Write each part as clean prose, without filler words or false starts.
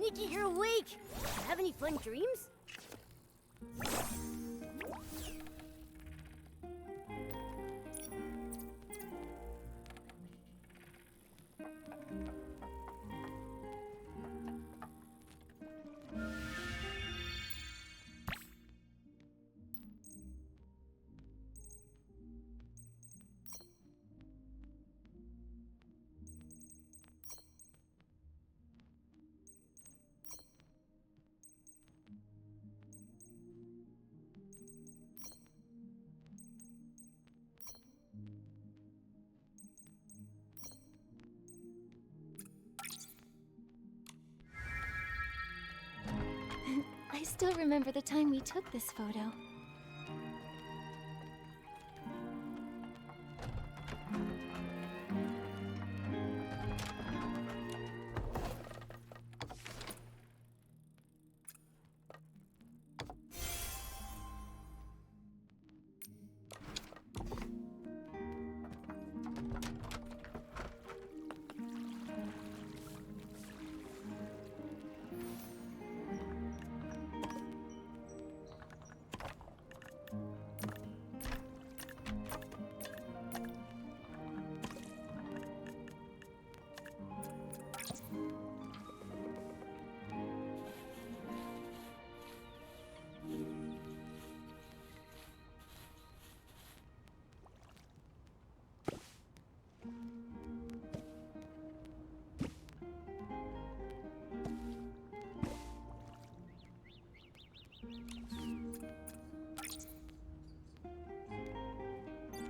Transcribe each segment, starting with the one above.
Nikki, you're awake! Have any fun dreams? I still remember the time we took this photo.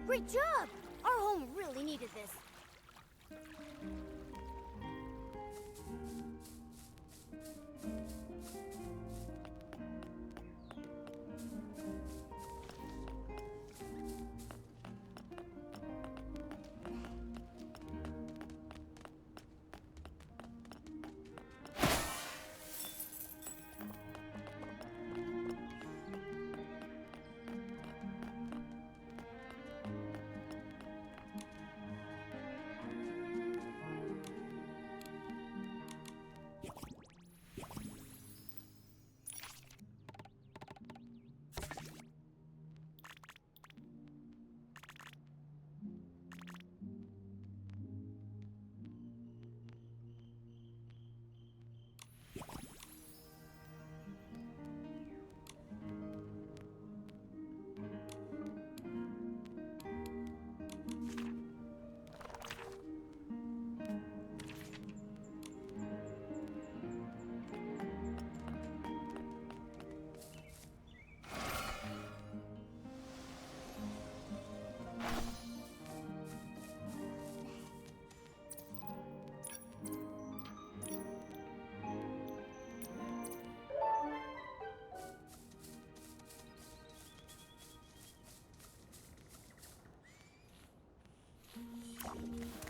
Great job! Our home really needed this.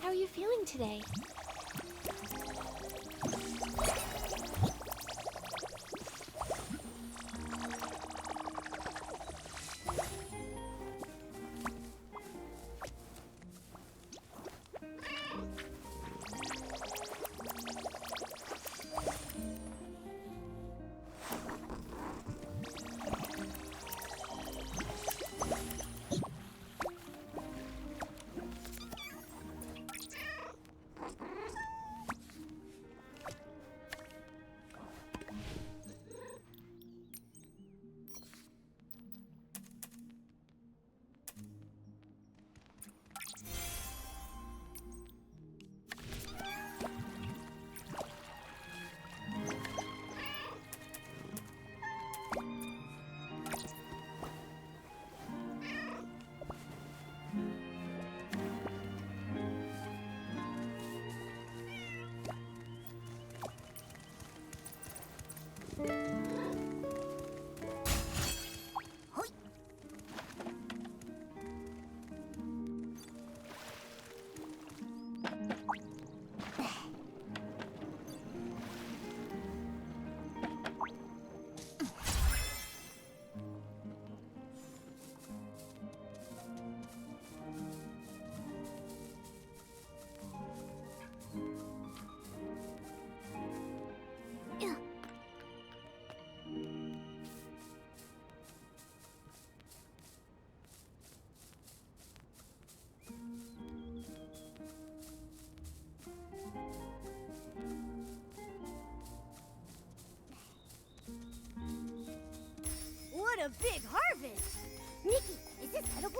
How are you feeling today? What a big harvest! Nikki, is this edible?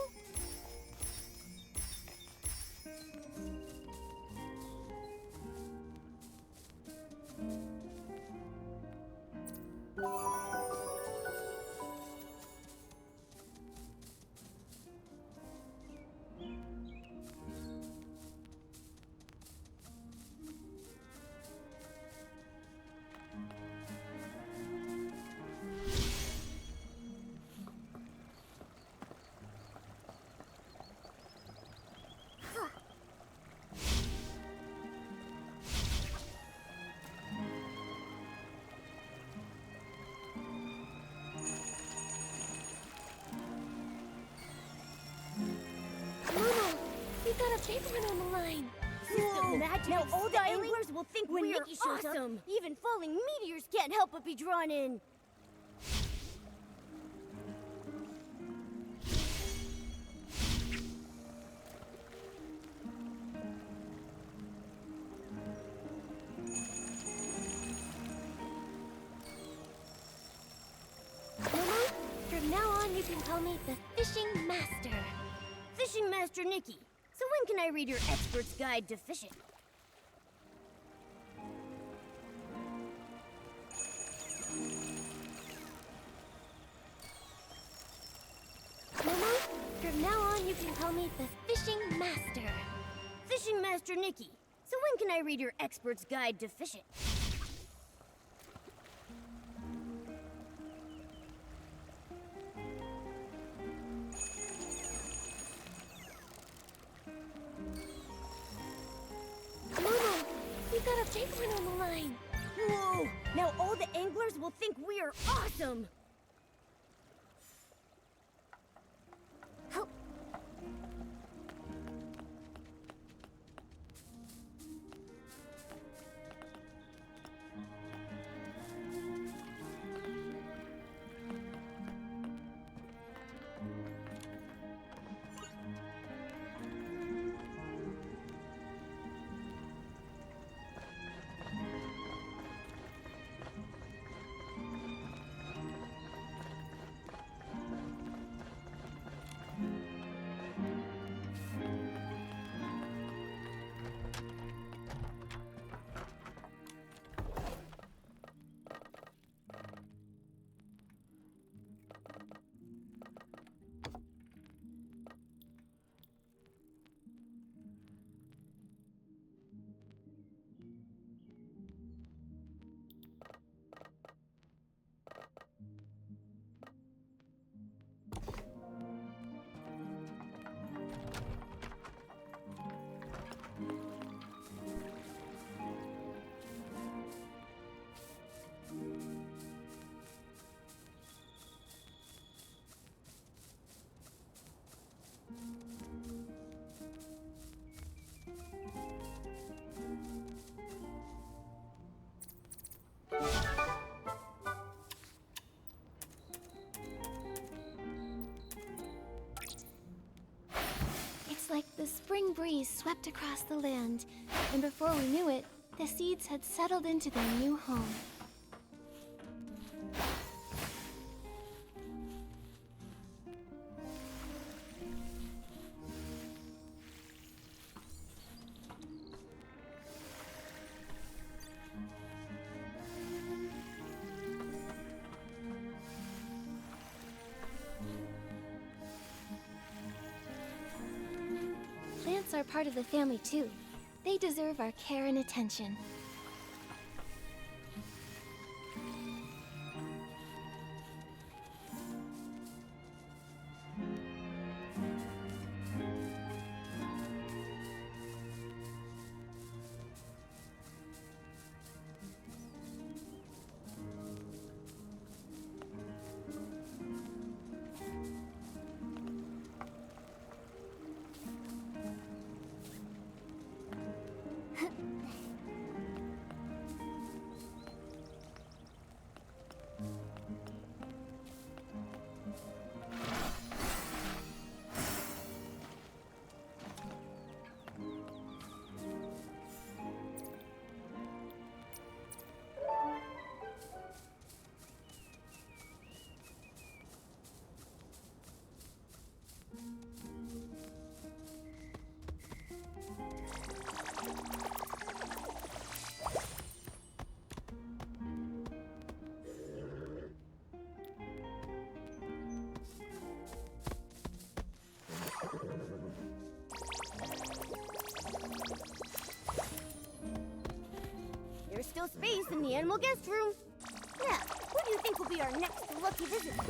We got a big one on the line. Whoa! Now all the anglers will think When we're Nikki shows up, awesome. even falling meteors can't help but be drawn in. Momo, from now on you can call me the Fishing Master. Fishing Master Nikki. So when can I read your expert's guide to fishing? Momo, from now on you can call me the Fishing Master. Fishing Master Nikki. So when can I read your expert's guide to fishing? Momo, we got a big one on the line. Whoa! Now all the anglers will think we are awesome. Help. It's like the spring breeze swept across the land, and before we knew it, the seeds had settled into their new home. Plants are part of the family too. They deserve our care and attention. space in the animal guest room. Yeah, who do you think will be our next lucky visitor?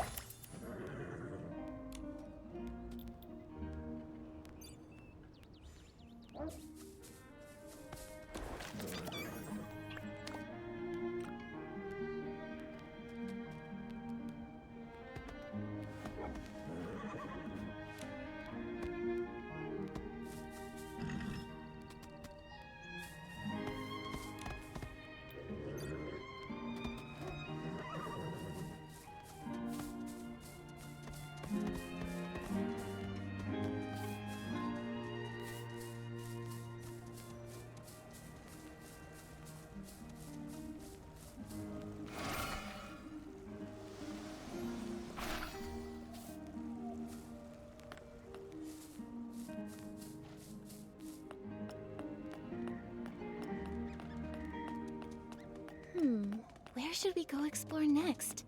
Where should we go explore next?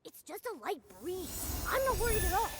It's just a light breeze. I'm not worried at all.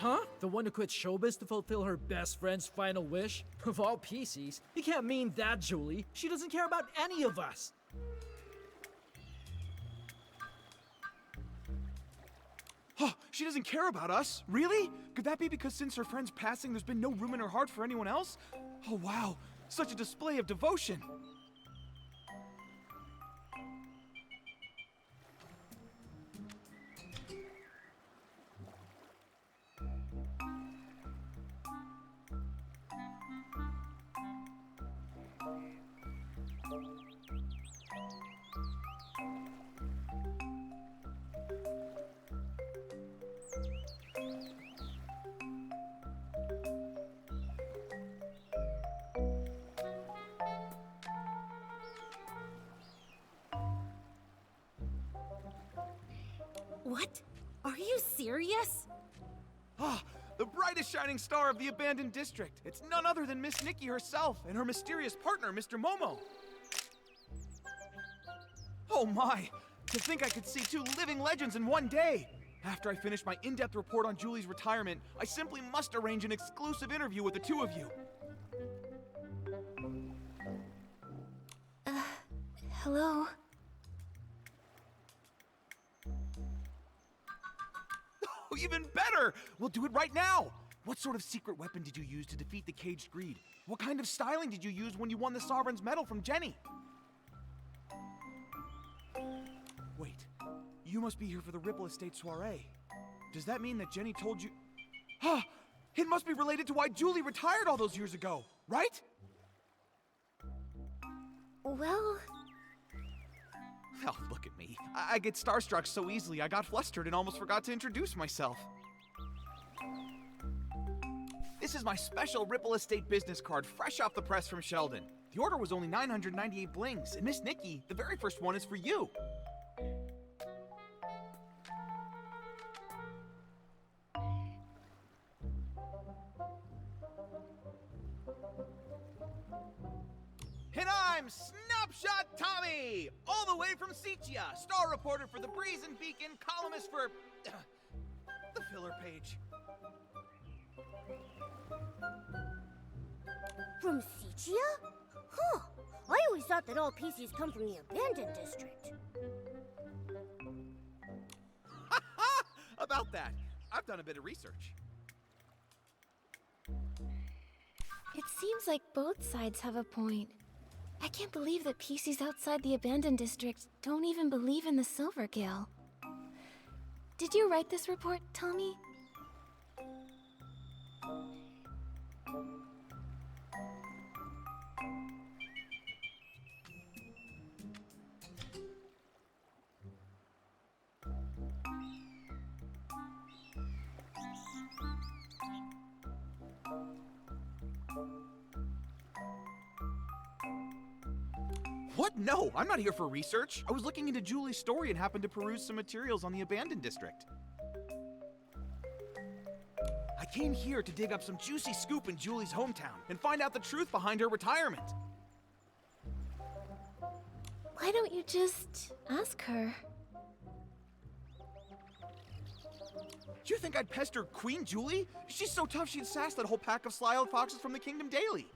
Huh? The one who quit showbiz to fulfill her best friend's final wish? Of all PCs, you can't mean that, Julie. She doesn't care about any of us. Oh, she doesn't care about us? Really? Could that be because since her friend's passing, there's been no room in her heart for anyone else? Oh, wow. Such a display of devotion. What? Are you serious? Ah, the brightest shining star of the abandoned district. It's none other than Miss Nikki herself and her mysterious partner, Mr. Momo. Oh my! To think I could see two living legends in one day! After I finish my in-depth report on Julie's retirement, I simply must arrange an exclusive interview with the two of you. Hello? Oh, even better! We'll do it right now! What sort of secret weapon did you use to defeat the caged greed? What kind of styling did you use when you won the Sovereign's Medal from Jenny? Wait, you must be here for the Ripple Estate soiree. Does that mean that Jenny told you... Ah! It must be related to why Julie retired all those years ago, right? Well, Oh, look at me. I get starstruck so easily I got flustered and almost forgot to introduce myself. This is my special Ripple Estate business card, fresh off the press from Sheldon. The order was only 998 blings, and Miss Nikki, the very first one is for you. And I'm Snapshot Tommy, all the way from Seatia, star reporter for the Breeze and Beacon, columnist for the filler page. From Seatia? Huh. I always thought that all PCs come from the abandoned district. About that, I've done a bit of research. it seems like both sides have a point. I can't believe that PCs outside the abandoned district don't even believe in the Silver Gale. Did you write this report, Tommy? What? No, I'm not here for research. I was looking into Julie's story and happened to peruse some materials on the abandoned district. I came here to dig up some juicy scoop in Julie's hometown and find out the truth behind her retirement. Why don't you just ask her? Do you think I'd pester Queen Julie? She's so tough she'd sass that whole pack of sly old foxes from the Kingdom Daily.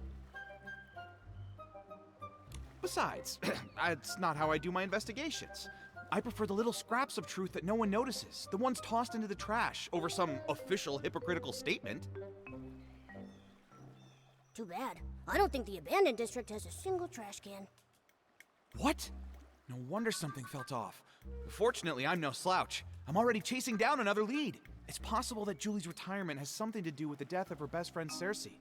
Besides, that's not how I do my investigations. I prefer the little scraps of truth that no one notices, the ones tossed into the trash over some official hypocritical statement. Too bad. I don't think the abandoned district has a single trash can. What? No wonder something felt off. Fortunately, I'm no slouch. I'm already chasing down another lead. It's possible that Julie's retirement has something to do with the death of her best friend Cersei.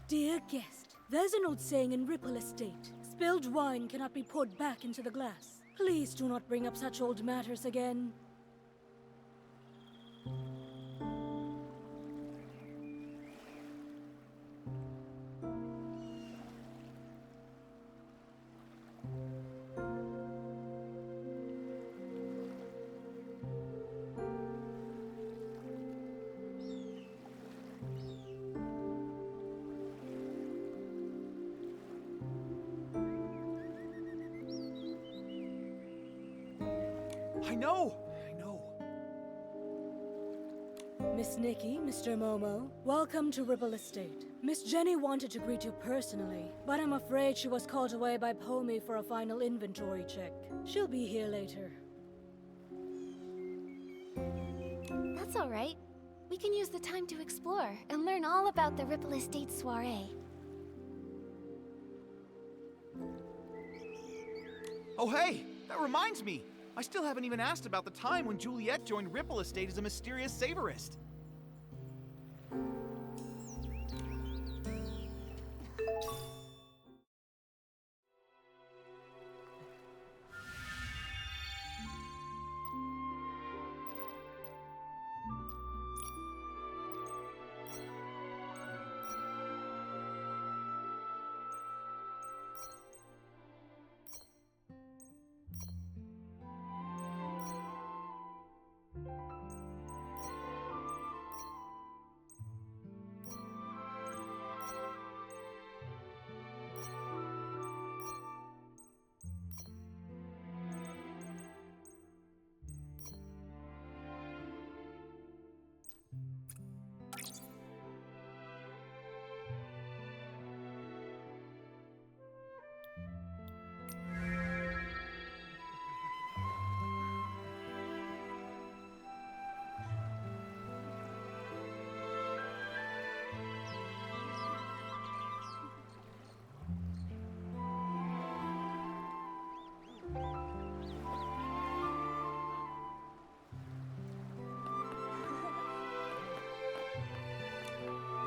Dear guest, there's an old saying in Ripple Estate. Spilled wine cannot be poured back into the glass. Please do not bring up such old matters again. I know. Miss Nikki, Mr. Momo, welcome to Ripple Estate. Miss Jenny wanted to greet you personally, but I'm afraid she was called away by Pomey for a final inventory check. She'll be here later. That's all right. We can use the time to explore and learn all about the Ripple Estate soiree. Oh hey, that reminds me! I still haven't even asked about the time when Juliet joined Ripple Estate as a mysterious savorist.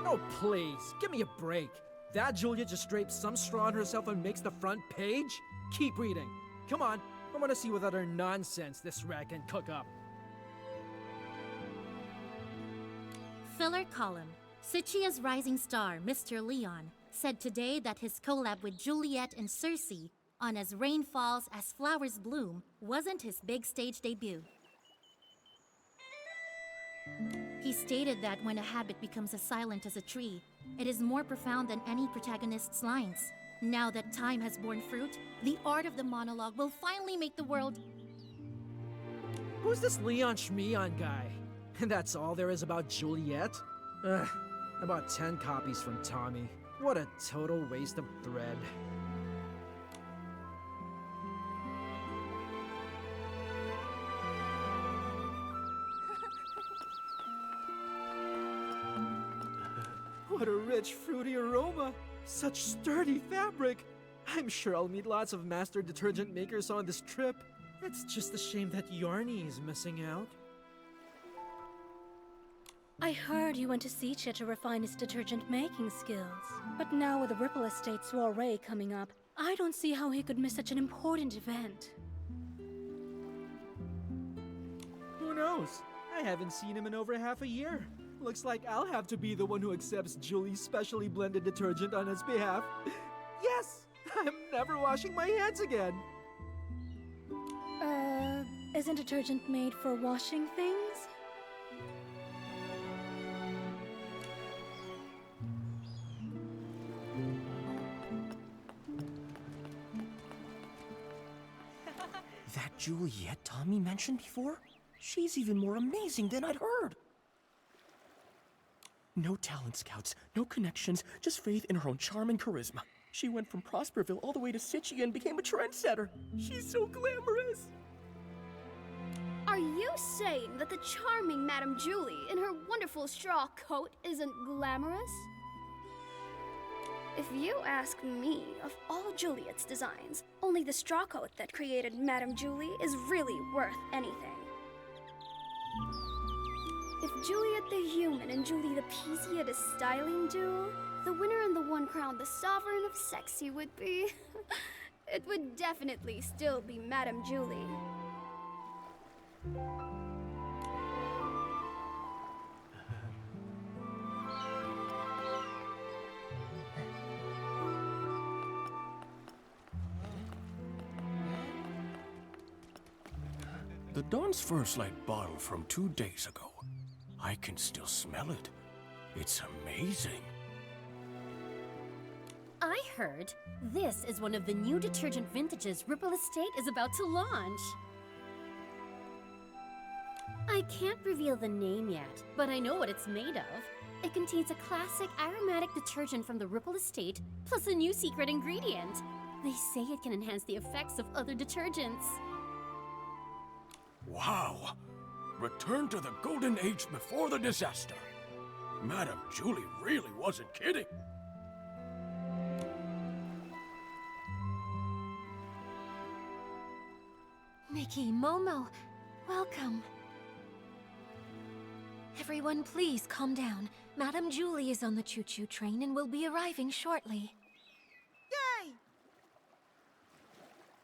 Oh, please, give me a break. That Julia just drapes some straw on herself and makes the front page? Keep reading. Come on, I want to see what other nonsense this rat can cook up. Filler column. Sichia's rising star, Mr. Leon, said today that his collab with Juliet and Circe on As Rain Falls, As Flowers Bloom wasn't his big stage debut. He stated that when a habit becomes as silent as a tree, it is more profound than any protagonist's lines. Now that time has borne fruit, the art of the monologue will finally make the world... Who's this Leon Schmeon guy? And that's all there is about Juliet? Ugh, I bought 10 copies from Tommy. What a total waste of thread. What a rich, fruity aroma! Such sturdy fabric! I'm sure I'll meet lots of master detergent makers on this trip. It's just a shame that Yarny is missing out. I heard he went to Sicha to refine his detergent making skills. But now with the Ripple Estate soiree coming up, I don't see how he could miss such an important event. Who knows? I haven't seen him in over half a year. Looks like I'll have to be the one who accepts Julie's specially blended detergent on his behalf. Yes! I'm never washing my hands again! Isn't detergent made for washing things? That Juliet Tommy mentioned before? She's even more amazing than I'd heard. No talent scouts, no connections, just faith in her own charm and charisma. She went from Prosperville all the way to Sichi and became a trendsetter. She's so glamorous. Are you saying that the charming Madame Julie in her wonderful straw coat isn't glamorous? If you ask me, of all Juliet's designs, only the straw coat that created Madame Julie is really worth anything. If Juliet the human and Julie the Peasy had a styling duel, the winner and the one crowned the sovereign of sexy would be... it would definitely still be Madame Julie. The Dawn's First Light bottle from 2 days ago. I can still smell it. It's amazing. I heard this is one of the new detergent vintages Ripple Estate is about to launch. I can't reveal the name yet, but I know what it's made of. It contains a classic aromatic detergent from the Ripple Estate, plus a new secret ingredient. They say it can enhance the effects of other detergents. Wow. Return to the golden age before the disaster. Madame Julie really wasn't kidding. Nikki, Momo, welcome. Everyone, please calm down. Madame Julie is on the choo-choo train and will be arriving shortly. Yay!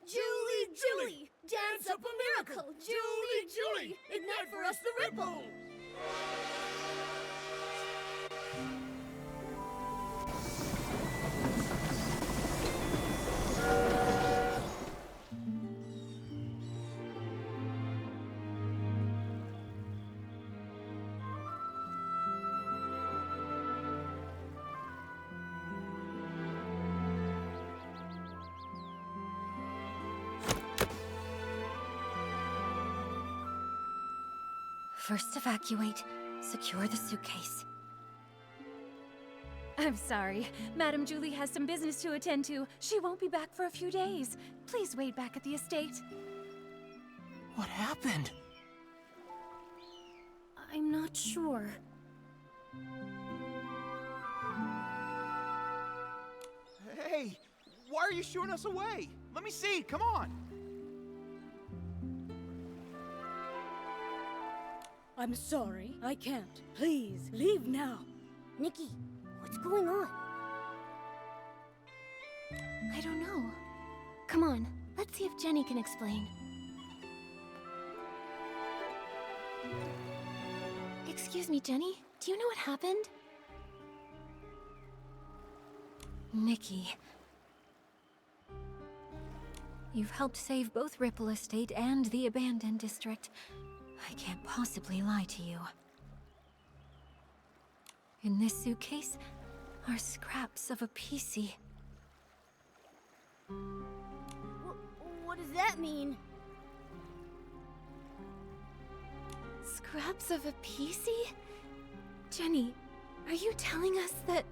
Julie! Dance up a miracle! Julie! Ignite for us the ripple! First evacuate. Secure the suitcase. I'm sorry. Madame Julie has some business to attend to. She won't be back for a few days. Please wait back at the estate. What happened? I'm not sure. Hey, why are you shooing us away? Let me see, come on! I'm sorry, I can't. Please, leave now. Nikki, what's going on? I don't know. Come on, let's see if Jenny can explain. Excuse me, Jenny. Do you know what happened? Nikki. You've helped save both Ripple Estate and the abandoned district. I can't possibly lie to you. In this suitcase are scraps of a PC. What does that mean? Scraps of a PC? Jenny, are you telling us that...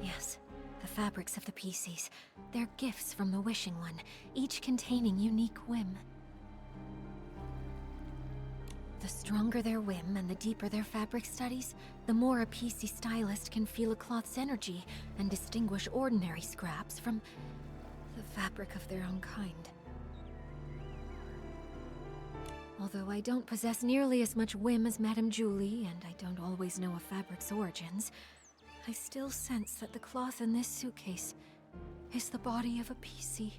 Yes, the fabrics of the PCs. They're gifts from the Wishing One, each containing unique whim. The stronger their whim and the deeper their fabric studies, the more a PC stylist can feel a cloth's energy and distinguish ordinary scraps from the fabric of their own kind. Although I don't possess nearly as much whim as Madame Julie, and I don't always know a fabric's origins, I still sense that the cloth in this suitcase is the body of a PC.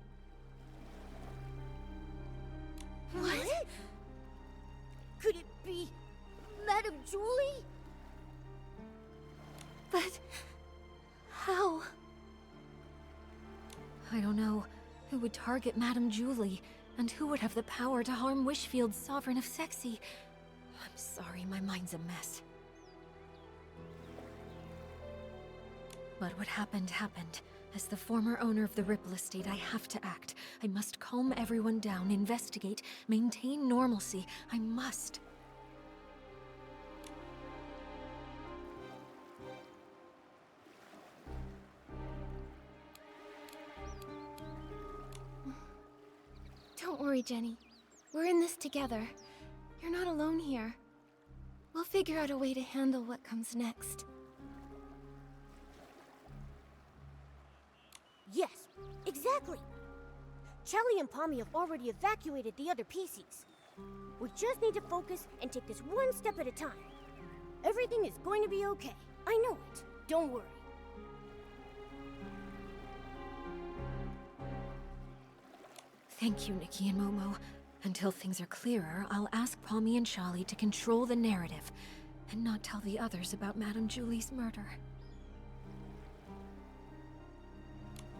What? Could it be Madame Julie? But... how? I don't know. Who would target Madame Julie, and who would have the power to harm Wishfield's Sovereign of Sexy? I'm sorry, my mind's a mess. But what happened, happened. As the former owner of the Ripple Estate, I have to act. I must calm everyone down, investigate, maintain normalcy. I must. Don't worry, Jenny. We're in this together. You're not alone here. We'll figure out a way to handle what comes next. Yes, exactly. Charlie and Pommy have already evacuated the other PCs. We just need to focus and take this one step at a time. Everything is going to be okay. I know it. Don't worry. Thank you, Nikki and Momo. Until things are clearer, I'll ask Pommy and Charlie to control the narrative and not tell the others about Madame Julie's murder.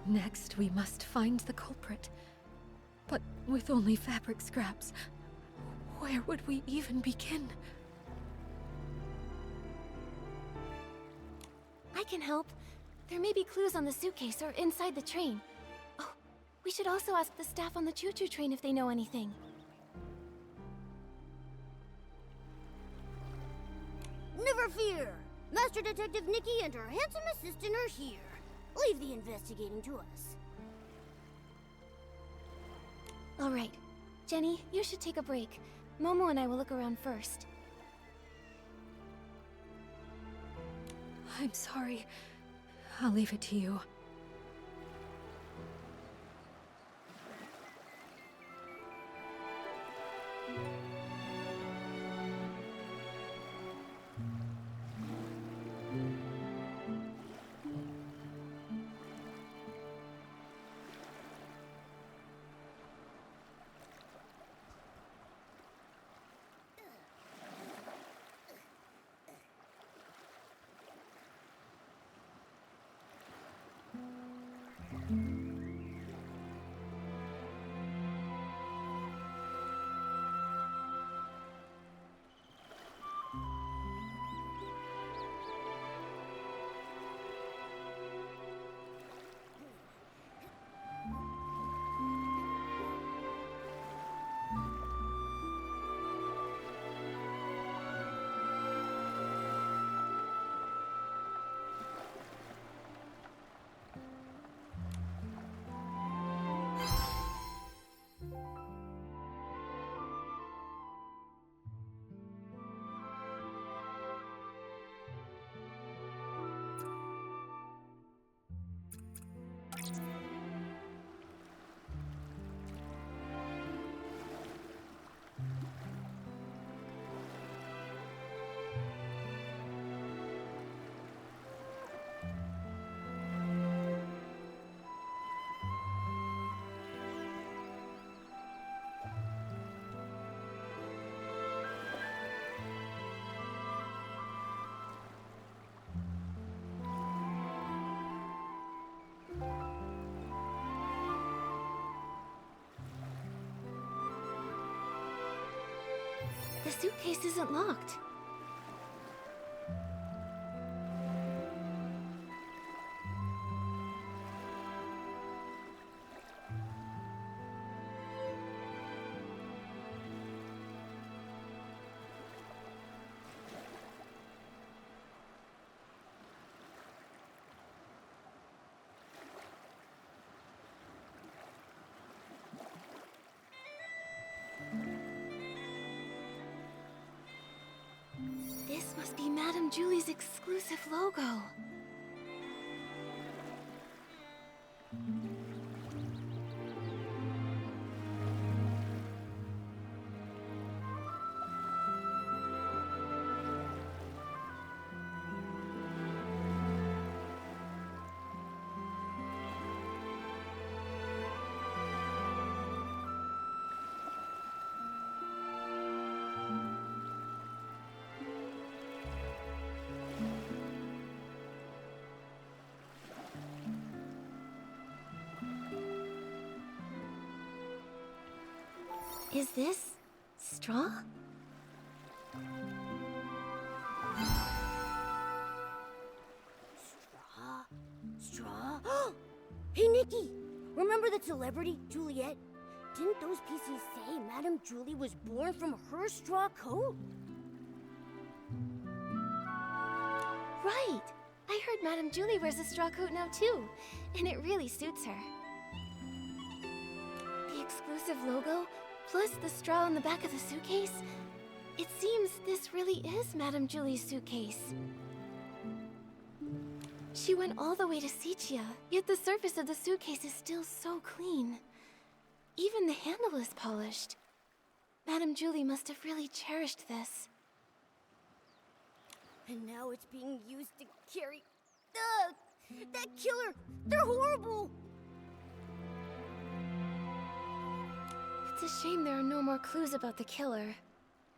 Next, we must find the culprit. But with only fabric scraps, where would we even begin? I can help. There may be clues on the suitcase or inside the train. Oh, we should also ask the staff on the choo-choo train if they know anything. Never fear! Master Detective Nikki and her handsome assistant are here. Leave the investigating to us. All right. Jenny, you should take a break. Momo and I will look around first. I'm sorry. I'll leave it to you. The suitcase isn't locked. This must be Madame Julie's exclusive logo. Is this straw? Straw? Hey, Nikki! Remember that celebrity, Juliet? Didn't those PCs say Madame Julie was born from her straw coat? Right! I heard Madame Julie wears a straw coat now too, and it really suits her. The exclusive logo, plus the straw on the back of the suitcase. It seems this really is Madame Julie's suitcase. She went all the way to Sichia, yet the surface of the suitcase is still so clean. Even the handle is polished. Madame Julie must have really cherished this. And now it's being used to carry... Ugh! That killer! They're horrible! It's a shame there are no more clues about the killer.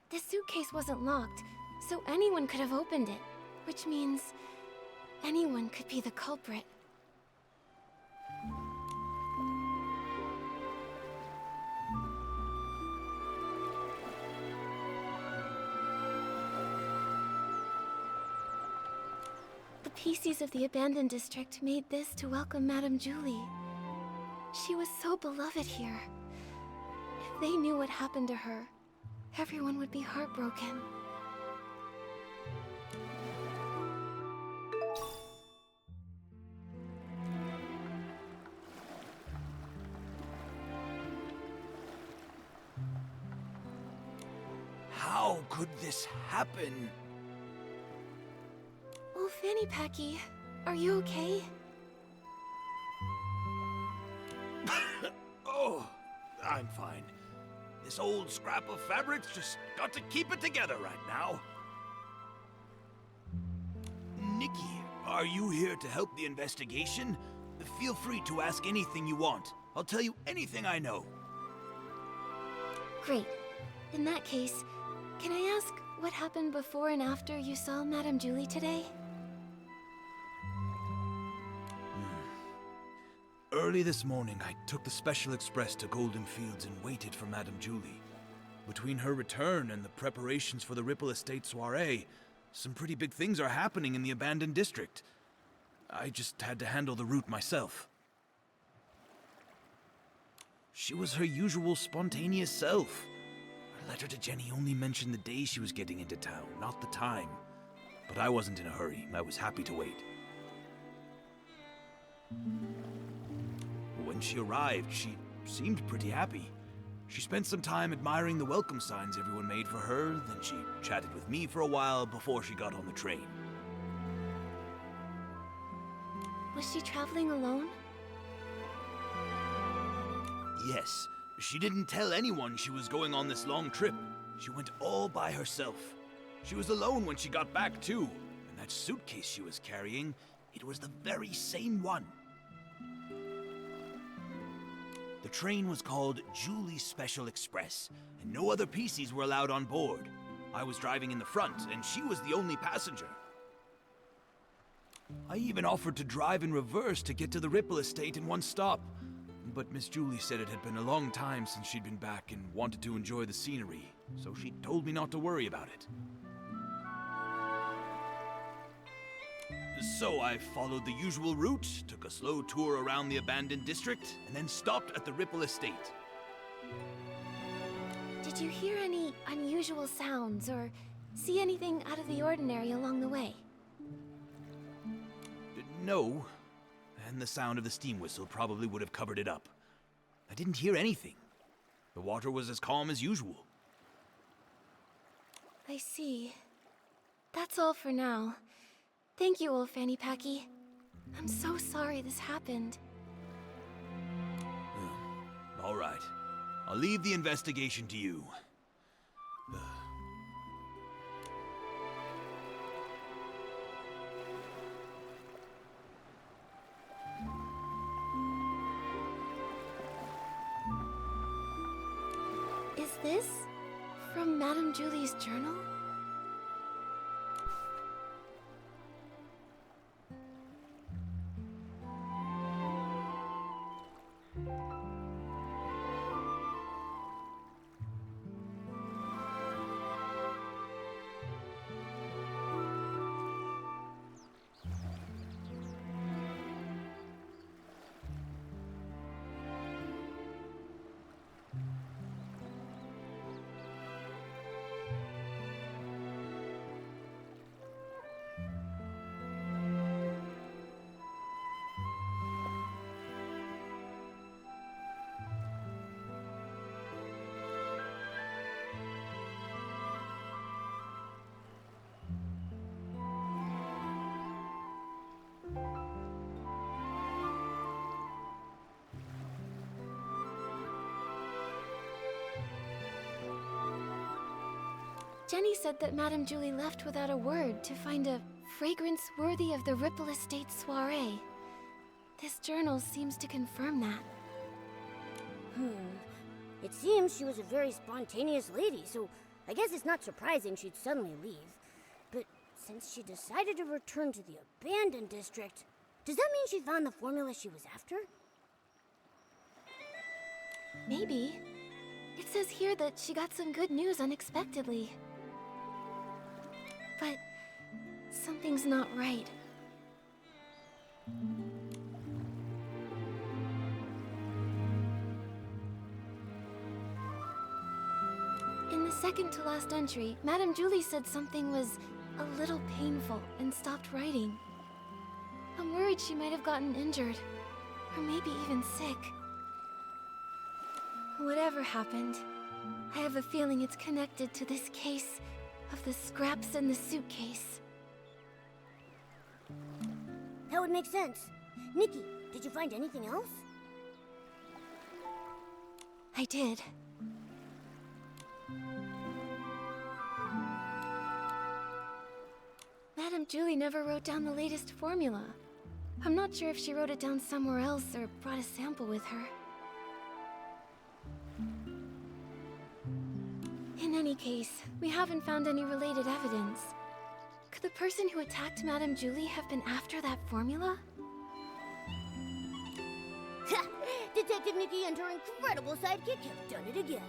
This suitcase wasn't locked, so anyone could have opened it, which means anyone could be the culprit. The PCs of the abandoned district made this to welcome Madame Julie. She was so beloved here. If they knew what happened to her, everyone would be heartbroken. How could this happen? Oh, Fanny Packy, are you okay? Oh, I'm fine. This old scrap of fabric's just got to keep it together right now. Nikki, are you here to help the investigation? Feel free to ask anything you want. I'll tell you anything I know. Great. In that case, can I ask what happened before and after you saw Madame Julie today? Early this morning, I took the Special Express to Golden Fields and waited for Madame Julie. Between her return and the preparations for the Ripple Estate soiree, some pretty big things are happening in the abandoned district. I just had to handle the route myself. She was her usual spontaneous self. Her letter to Jenny only mentioned the day she was getting into town, not the time. But I wasn't in a hurry. I was happy to wait. When she arrived, she seemed pretty happy. She spent some time admiring the welcome signs everyone made for her, then she chatted with me for a while before she got on the train. Was she traveling alone? Yes, she didn't tell anyone she was going on this long trip. She went all by herself. She was alone when she got back, too. And that suitcase she was carrying, it was the very same one. The train was called Julie's Special Express, and no other PCs were allowed on board. I was driving in the front, and she was the only passenger. I even offered to drive in reverse to get to the Ripple Estate in one stop. But Miss Julie said it had been a long time since she'd been back and wanted to enjoy the scenery, so she told me not to worry about it. So I followed the usual route, took a slow tour around the abandoned district, and then stopped at the Ripple Estate. Did you hear any unusual sounds or see anything out of the ordinary along the way? No, and the sound of the steam whistle probably would have covered it up. I didn't hear anything. The water was as calm as usual. I see. That's all for now. Thank you, old Fanny Packy. I'm so sorry this happened. All right. I'll leave the investigation to you. Is this from Madame Julie's journal? Jenny said that Madame Julie left without a word to find a fragrance worthy of the Ripple Estate soiree. This journal seems to confirm that. It seems she was a very spontaneous lady, so I guess it's not surprising she'd suddenly leave. But since she decided to return to the abandoned district, does that mean she found the formula she was after? Maybe. It says here that she got some good news unexpectedly. But something's not right. In the second to last entry, Madame Julie said something was a little painful and stopped writing. I'm worried she might have gotten injured, or maybe even sick. Whatever happened, I have a feeling it's connected to this case of the scraps in the suitcase. That would make sense. Nikki, did you find anything else? I did. Madame Julie never wrote down the latest formula. I'm not sure if she wrote it down somewhere else or brought a sample with her. In any case, we haven't found any related evidence. Could the person who attacked Madame Julie have been after that formula? Ha! Detective Nikki and her incredible sidekick have done it again.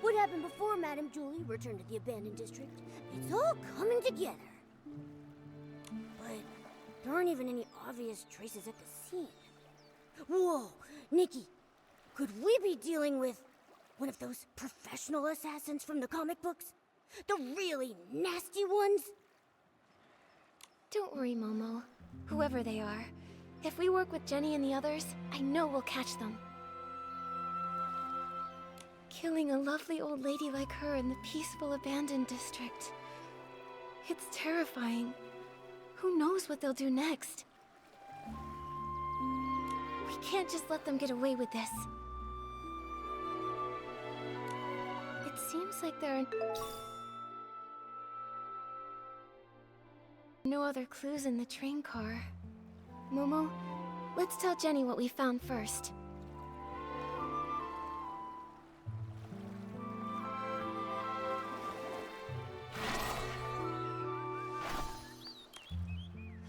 What happened before Madame Julie returned to the abandoned district? It's all coming together. But there aren't even any obvious traces at the scene. Whoa! Nikki, could we be dealing with one of those professional assassins from the comic books? The really nasty ones? Don't worry, Momo. Whoever they are, if we work with Jenny and the others, I know we'll catch them. Killing a lovely old lady like her in the peaceful abandoned district. It's terrifying. Who knows what they'll do next? We can't just let them get away with this. It seems like there are no other clues in the train car. Momo, let's tell Jenny what we found first.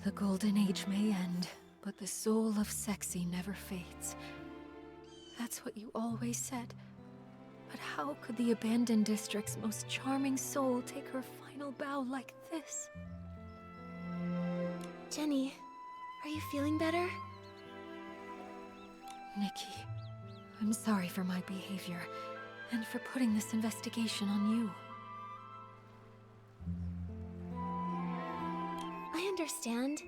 The Golden Age may end, but the soul of Sexy never fades. That's what you always said. But how could the abandoned district's most charming soul take her final bow like this? Jenny, are you feeling better? Nikki, I'm sorry for my behavior, and for putting this investigation on you. I understand.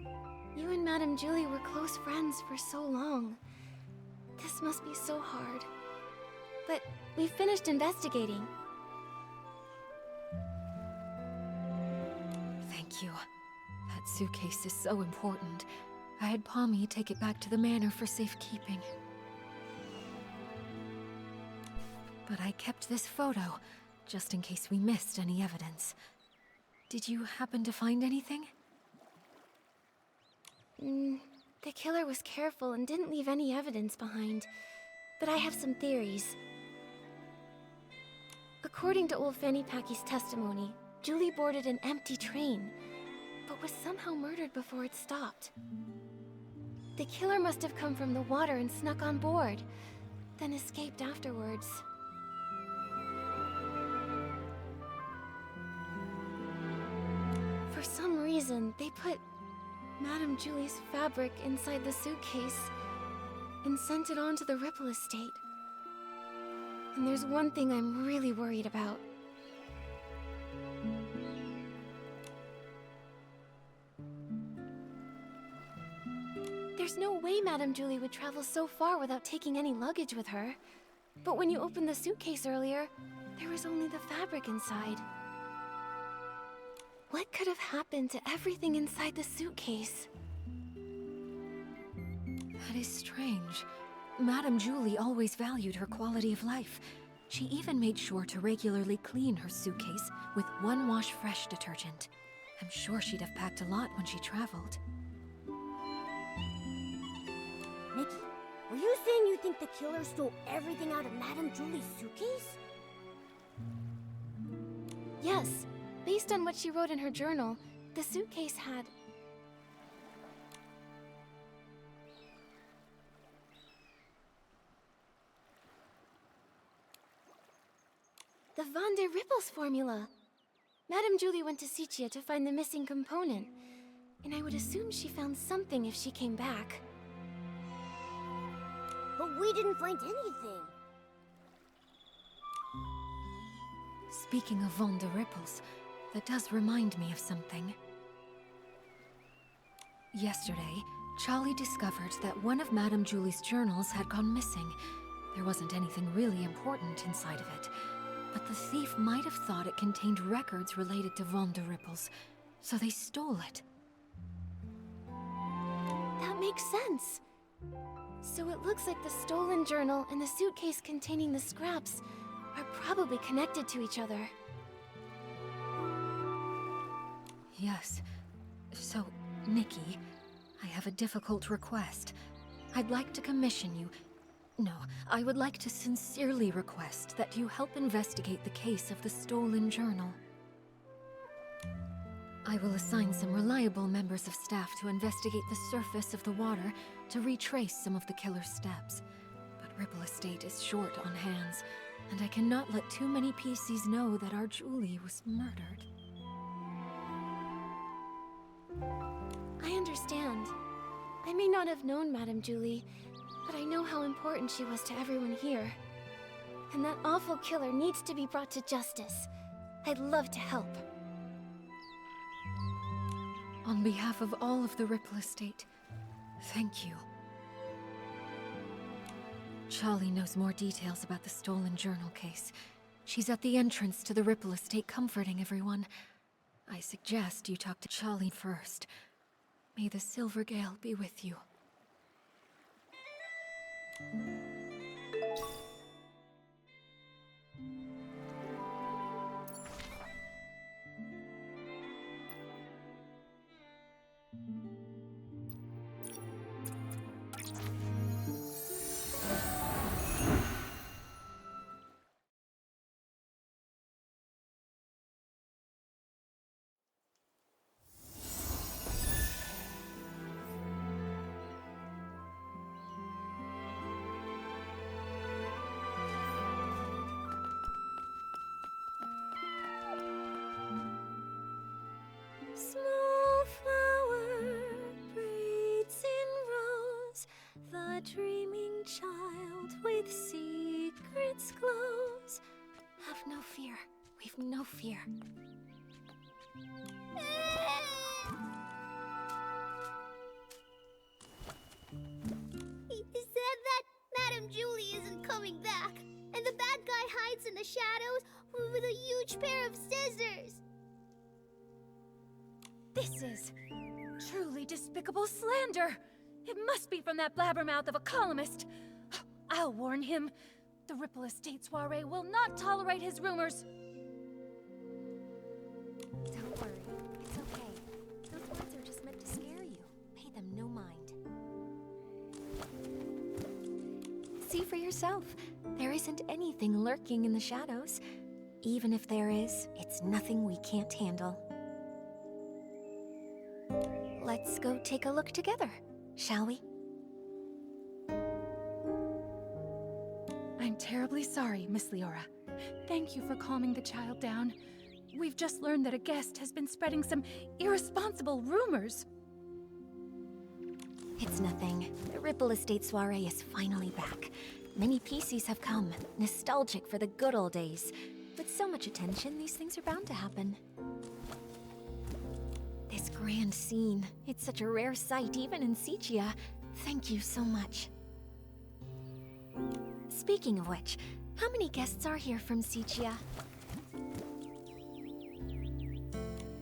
You and Madame Julie were close friends for so long. This must be so hard. But we finished investigating. Thank you. That suitcase is so important. I had Pommy take it back to the manor for safekeeping. But I kept this photo, just in case we missed any evidence. Did you happen to find anything? The killer was careful and didn't leave any evidence behind. But I have some theories. According to old Fanny Packy's testimony, Julie boarded an empty train, but was somehow murdered before it stopped. The killer must have come from the water and snuck on board, then escaped afterwards. For some reason, they put Madame Julie's fabric inside the suitcase and sent it on to the Ripple estate. And there's one thing I'm really worried about. There's no way Madame Julie would travel so far without taking any luggage with her. But when you opened the suitcase earlier, there was only the fabric inside. What could have happened to everything inside the suitcase? That is strange. Madame Julie always valued her quality of life. She even made sure to regularly clean her suitcase with one wash fresh detergent. I'm sure she'd have packed a lot when she traveled. Nikki, were you saying you think the killer stole everything out of Madame Julie's suitcase? Yes. Based on what she wrote in her journal, the suitcase had... the Van der Rippels formula. Madame Julie went to Sichia to find the missing component, and I would assume she found something if she came back. But we didn't find anything. Speaking of Van der Rippels, that does remind me of something. Yesterday, Charlie discovered that one of Madame Julie's journals had gone missing. There wasn't anything really important inside of it. But the thief might have thought it contained records related to Von der Ripples, so they stole it. That makes sense. So it looks like the stolen journal and the suitcase containing the scraps are probably connected to each other. Yes. So, Nikki, I have a difficult request. I'd like to commission you. No, I would like to sincerely request that you help investigate the case of the stolen journal. I will assign some reliable members of staff to investigate the surface of the water to retrace some of the killer's steps. But Ripple Estate is short on hands, and I cannot let too many PCs know that our Julie was murdered. I understand. I may not have known Madame Julie, but I know how important she was to everyone here. And that awful killer needs to be brought to justice. I'd love to help. On behalf of all of the Ripple Estate, thank you. Charlie knows more details about the stolen journal case. She's at the entrance to the Ripple Estate comforting everyone. I suggest you talk to Charlie first. May the Silver Gale be with you. Small flower breathes in rose, the dreaming child with secrets glows. Have no fear. We've no fear. He said that Madame Julie isn't coming back, and the bad guy hides in the shadows with a huge pair of scissors. This is truly despicable slander. It must be from that blabbermouth of a columnist. I'll warn him. The Ripple Estate soiree will not tolerate his rumors. Don't worry, it's okay. Those words are just meant to scare you. Pay them no mind. See for yourself. There isn't anything lurking in the shadows. Even if there is, it's nothing we can't handle. Let's go take a look together, shall we? I'm terribly sorry, Miss Leora. Thank you for calming the child down. We've just learned that a guest has been spreading some irresponsible rumors. It's nothing. The Ripple Estate soiree is finally back. Many PCs have come, nostalgic for the good old days. With so much attention, these things are bound to happen. This grand scene, it's such a rare sight even in Sichia. Thank you so much. Speaking of which, how many guests are here from Sichia?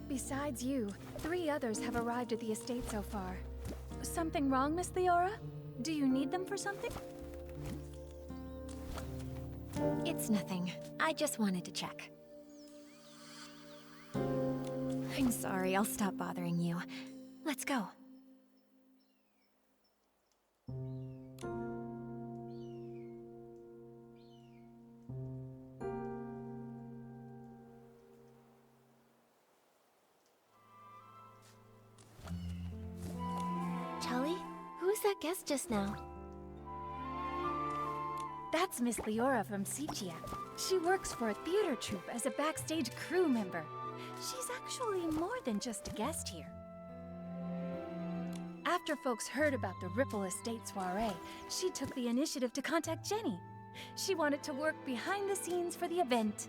Besides you, 3 others have arrived at the estate so far. Something wrong, Miss Leora? Do you need them for something? It's nothing. I just wanted to check. I'm sorry, I'll stop bothering you. Let's go. Charlie, who was that guest just now? That's Miss Leora from Sichia. She works for a theater troupe as a backstage crew member. She's actually more than just a guest here. After folks heard about the Ripple Estate soiree, she took the initiative to contact Jenny. She wanted to work behind the scenes for the event.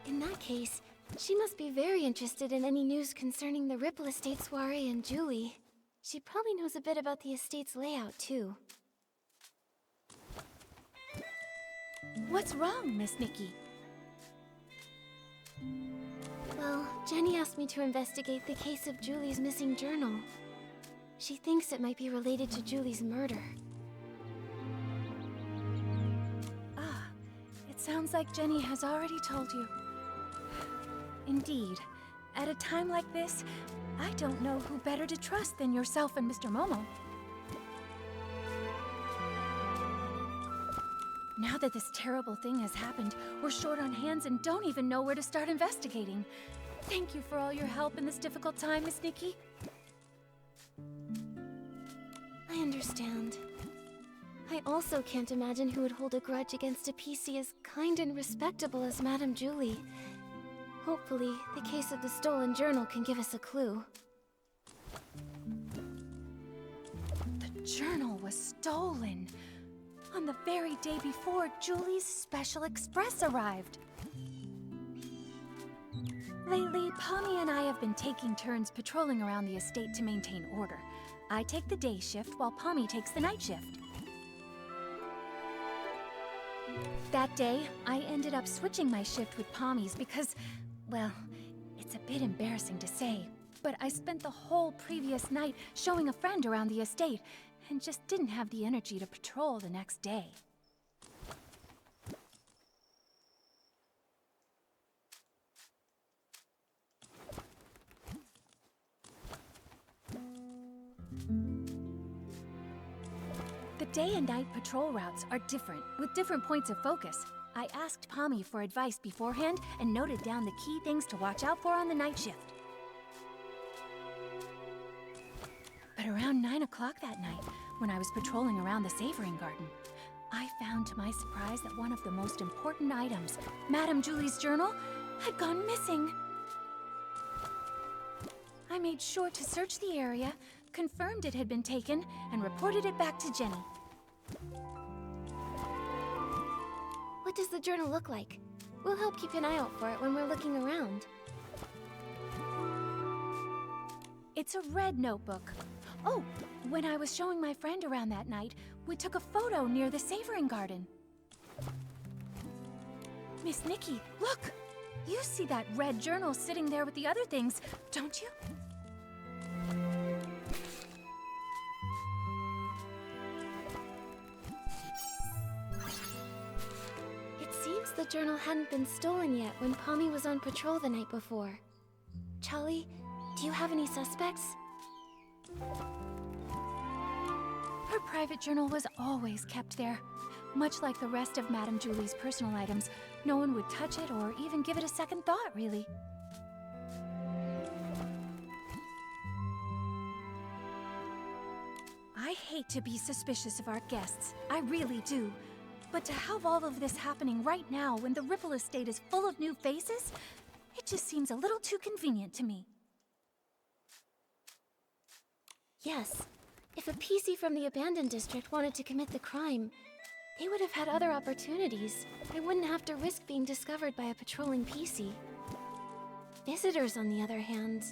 In that case, she must be very interested in any news concerning the Ripple Estate soiree and Julie. She probably knows a bit about the estate's layout, too. What's wrong, Miss Nikki? Well, Jenny asked me to investigate the case of Julie's missing journal. She thinks it might be related to Julie's murder. Ah, it sounds like Jenny has already told you. Indeed. At a time like this, I don't know who better to trust than yourself and Mr. Momo. Now that this terrible thing has happened, we're short on hands and don't even know where to start investigating. Thank you for all your help in this difficult time, Miss Nikki. I understand. I also can't imagine who would hold a grudge against a PC as kind and respectable as Madame Julie. Hopefully, the case of the stolen journal can give us a clue. The journal was stolen on the very day before Julie's special express arrived. Lately, Pommy and I have been taking turns patrolling around the estate to maintain order. I take the day shift while Pommy takes the night shift. That day, I ended up switching my shift with Pommy's because, well, it's a bit embarrassing to say, but I spent the whole previous night showing a friend around the estate and just didn't have the energy to patrol the next day. The day and night patrol routes are different, with different points of focus. I asked Pommy for advice beforehand and noted down the key things to watch out for on the night shift. But around 9 o'clock that night, when I was patrolling around the savoring garden, I found to my surprise that one of the most important items, Madame Julie's journal, had gone missing. I made sure to search the area, confirmed it had been taken, and reported it back to Jenny. What does the journal look like? We'll help keep an eye out for it when we're looking around. It's a red notebook. Oh, when I was showing my friend around that night, we took a photo near the savoring garden. Miss Nikki, look! You see that red journal sitting there with the other things, don't you? It seems the journal hadn't been stolen yet when Pommy was on patrol the night before. Charlie, do you have any suspects? Her private journal was always kept there. Much like the rest of Madame Julie's personal items, no one would touch it or even give it a second thought, really. I hate to be suspicious of our guests, I really do. But to have all of this happening right now when the Ripple Estate is full of new faces, it just seems a little too convenient to me. Yes. If a PC from the abandoned district wanted to commit the crime, they would have had other opportunities. They wouldn't have to risk being discovered by a patrolling PC. Visitors, on the other hand...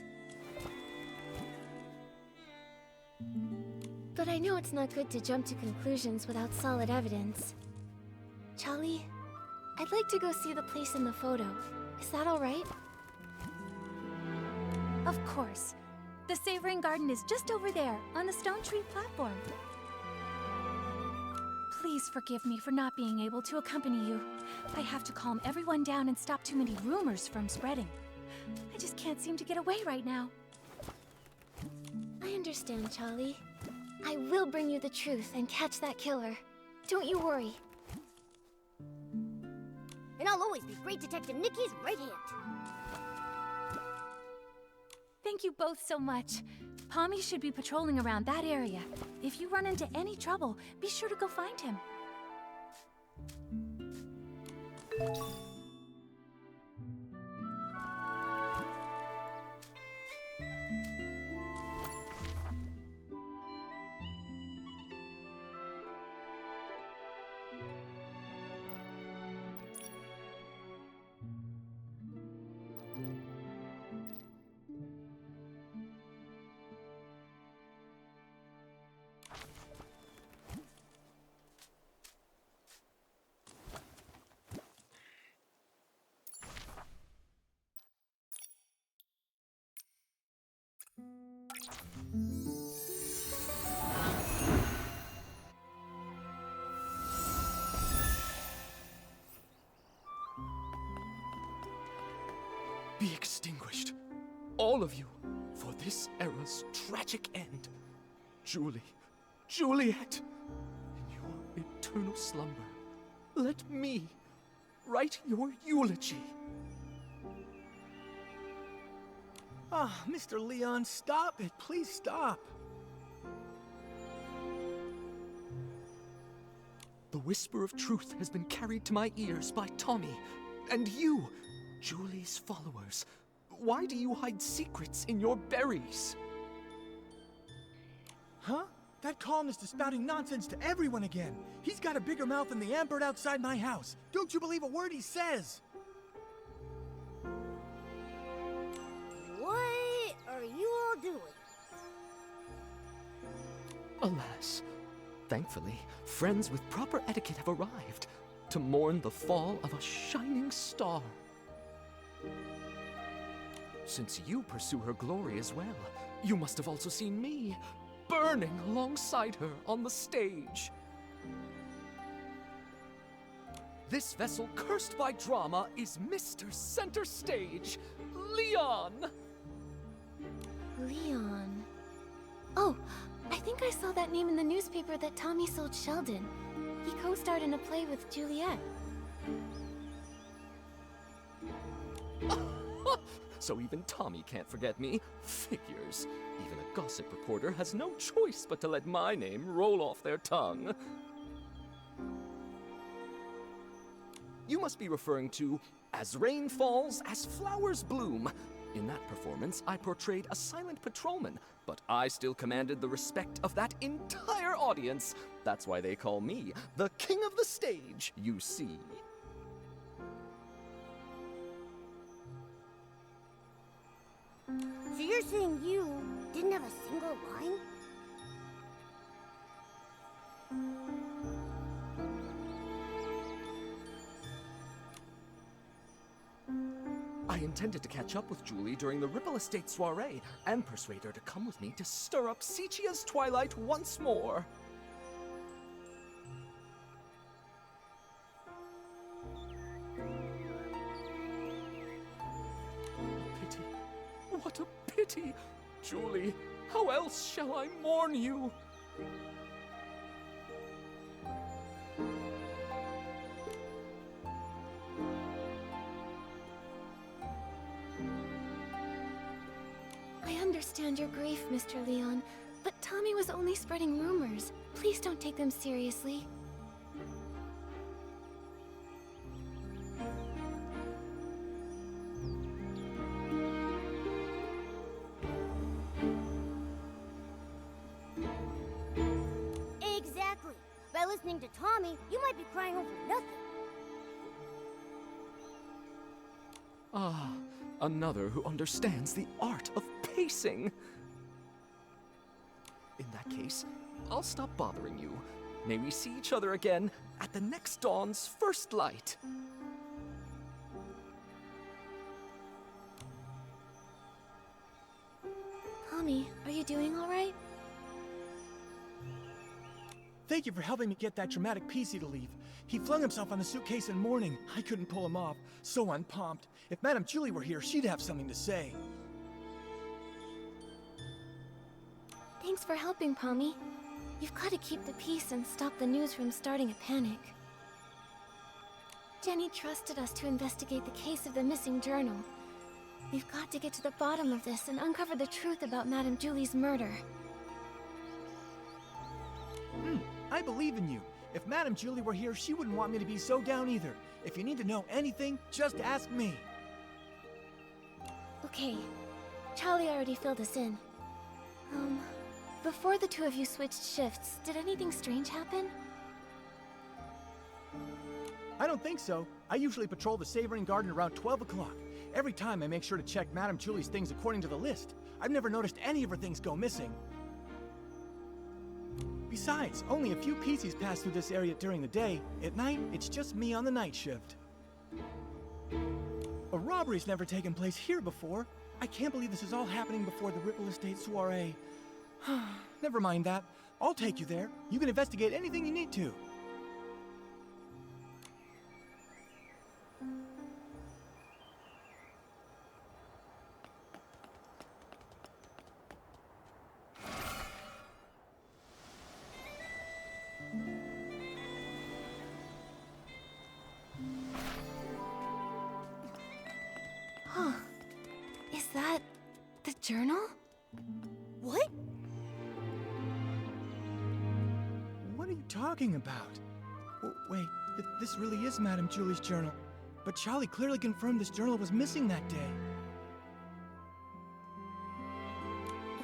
But I know it's not good to jump to conclusions without solid evidence. Charlie, I'd like to go see the place in the photo. Is that all right? Of course. The savoring garden is just over there, on the stone tree platform. Please forgive me for not being able to accompany you. I have to calm everyone down and stop too many rumors from spreading. I just can't seem to get away right now. I understand, Charlie. I will bring you the truth and catch that killer. Don't you worry. And I'll always be Great Detective Nikki's right hand. Thank you both so much. Pommy should be patrolling around that area. If you run into any trouble, be sure to go find him. be extinguished. All of you, for this era's tragic end. Julie, Juliet, in your eternal slumber, let me write your eulogy. Ah, Mr. Leon, stop it. Please stop. The whisper of truth has been carried to my ears by Tommy. And you, Julie's followers, why do you hide secrets in your berries? Huh? That columnist is spouting nonsense to everyone again. He's got a bigger mouth than the ambird outside my house. Don't you believe a word he says? What are you all doing? Alas, thankfully, friends with proper etiquette have arrived to mourn the fall of a shining star. Since you pursue her glory as well, you must have also seen me burning alongside her on the stage. This vessel cursed by drama is Mr. Center Stage, Leon! Leon. Oh, I think I saw that name in the newspaper that Tommy sold Sheldon. He co-starred in a play with Juliet. So even Tommy can't forget me. Figures. Even a gossip reporter has no choice but to let my name roll off their tongue. You must be referring to As Rain Falls, As Flowers Bloom. In that performance, I portrayed a silent patrolman, but I still commanded the respect of that entire audience. That's why they call me the king of the stage, you see. So you're saying you didn't have a single line? I intended to catch up with Julie during the Ripple Estate soiree and persuade her to come with me to stir up Sichia's twilight once more. Pity. What a pity! Julie, how else shall I mourn you? I understand your grief, Mr. Leon, but Tommy was only spreading rumors. Please don't take them seriously. Exactly. By listening to Tommy, you might be crying over nothing. Ah, another who understands the art of pacing. In that case, I'll stop bothering you. May we see each other again at the next dawn's first light. Tommy, are you doing all right? Thank you for helping me get that dramatic PC to leave. He flung himself on the suitcase in mourning. I couldn't pull him off. So unpumped. If Madame Julie were here, she'd have something to say. Thanks for helping, Pommy. You've got to keep the peace and stop the news from starting a panic. Jenny trusted us to investigate the case of the missing journal. We've got to get to the bottom of this and uncover the truth about Madame Julie's murder. I believe in you. If Madame Julie were here, she wouldn't want me to be so down either. If you need to know anything, just ask me. Okay. Charlie already filled us in. Before the two of you switched shifts, did anything strange happen? I don't think so. I usually patrol the Savoring Garden around 12 o'clock. Every time I make sure to check Madame Julie's things according to the list. I've never noticed any of her things go missing. Besides, only a few PCs pass through this area during the day. At night, it's just me on the night shift. A robbery's never taken place here before. I can't believe this is all happening before the Ripple Estate soiree. Never mind that. I'll take you there. You can investigate anything you need to. journal? What? What are you talking about? Wait, this really is Madame Julie's journal. But Charlie clearly confirmed this journal was missing that day.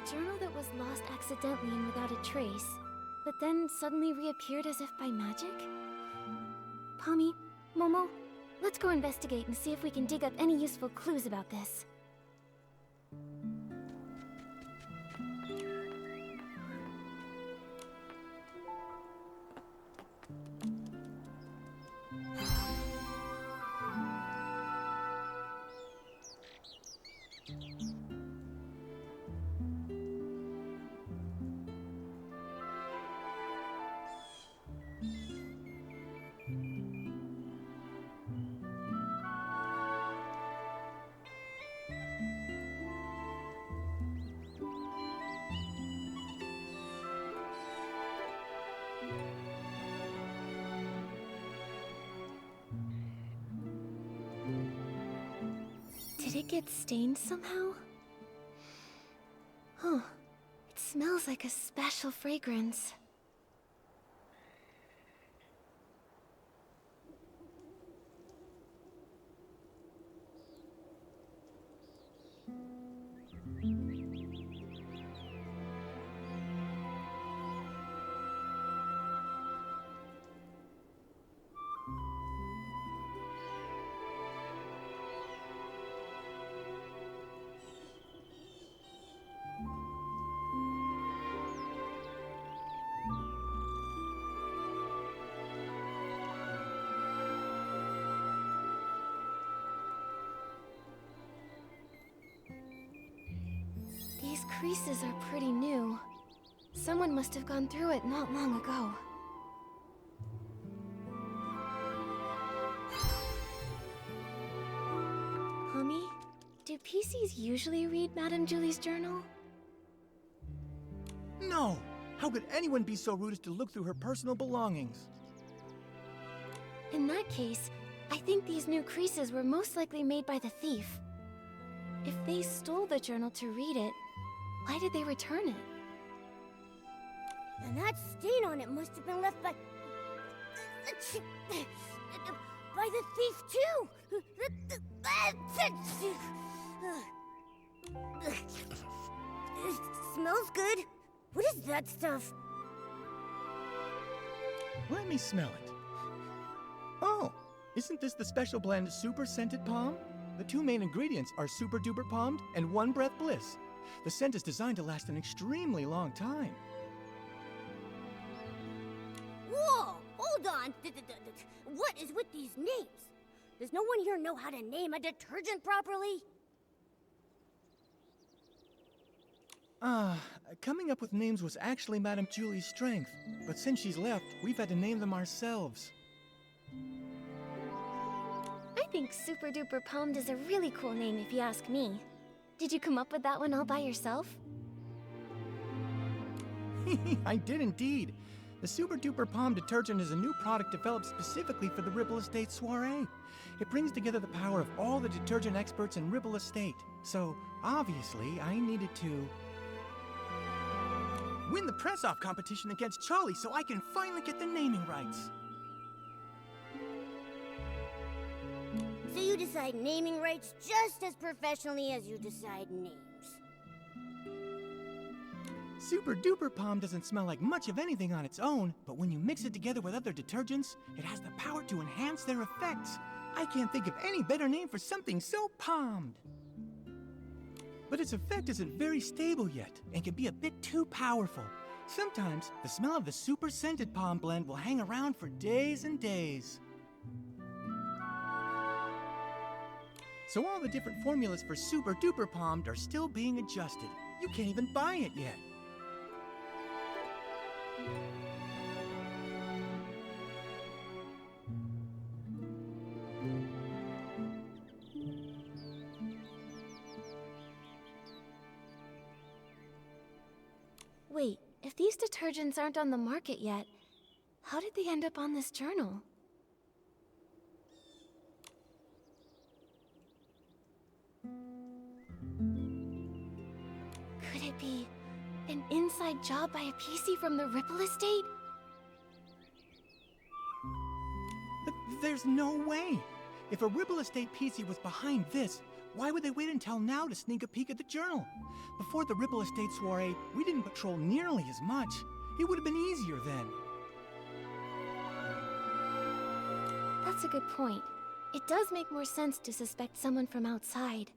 A journal that was lost accidentally and without a trace, but then suddenly reappeared as if by magic? Pommy, Momo, let's go investigate and see if we can dig up any useful clues about this. Did it get stained somehow? Huh. It smells like a special fragrance. These creases are pretty new. Someone must have gone through it not long ago. Homie, do PCs usually read Madame Julie's journal? No! How could anyone be so rude as to look through her personal belongings? In that case, I think these new creases were most likely made by the thief. If they stole the journal to read it, why did they return it? And that stain on it must have been left by the thief too. It smells good. What is that stuff? Let me smell it. Oh, isn't this the special blend Super Scented Palm? The two main ingredients are Super Duper Palmed and One Breath Bliss. The scent is designed to last an extremely long time. Whoa! Hold on! What is with these names? Does no one here know how to name a detergent properly? Coming up with names was actually Madame Julie's strength, but since she's left, we've had to name them ourselves. I think Super Duper Palmed is a really cool name if you ask me. Did you come up with that one all by yourself? I did indeed. The Super Duper Palm detergent is a new product developed specifically for the Ripple Estate soiree. It brings together the power of all the detergent experts in Ripple Estate. So, obviously, I needed to win the press-off competition against Charlie so I can finally get the naming rights. So you decide naming rights just as professionally as you decide names. Super Duper Palm doesn't smell like much of anything on its own, but when you mix it together with other detergents, it has the power to enhance their effects. I can't think of any better name for something so palmed. But its effect isn't very stable yet, and can be a bit too powerful. Sometimes, the smell of the Super Scented Palm blend will hang around for days and days. So all the different formulas for Super Duper Palmed are still being adjusted. You can't even buy it yet. Wait, if these detergents aren't on the market yet, how did they end up on this journal? it be an inside job by a PC from the Ripple Estate? But there's no way. If a Ripple Estate PC was behind this, why would they wait until now to sneak a peek at the journal? Before the Ripple Estate soiree, we didn't patrol nearly as much. It would have been easier then. That's a good point. It does make more sense to suspect someone from outside.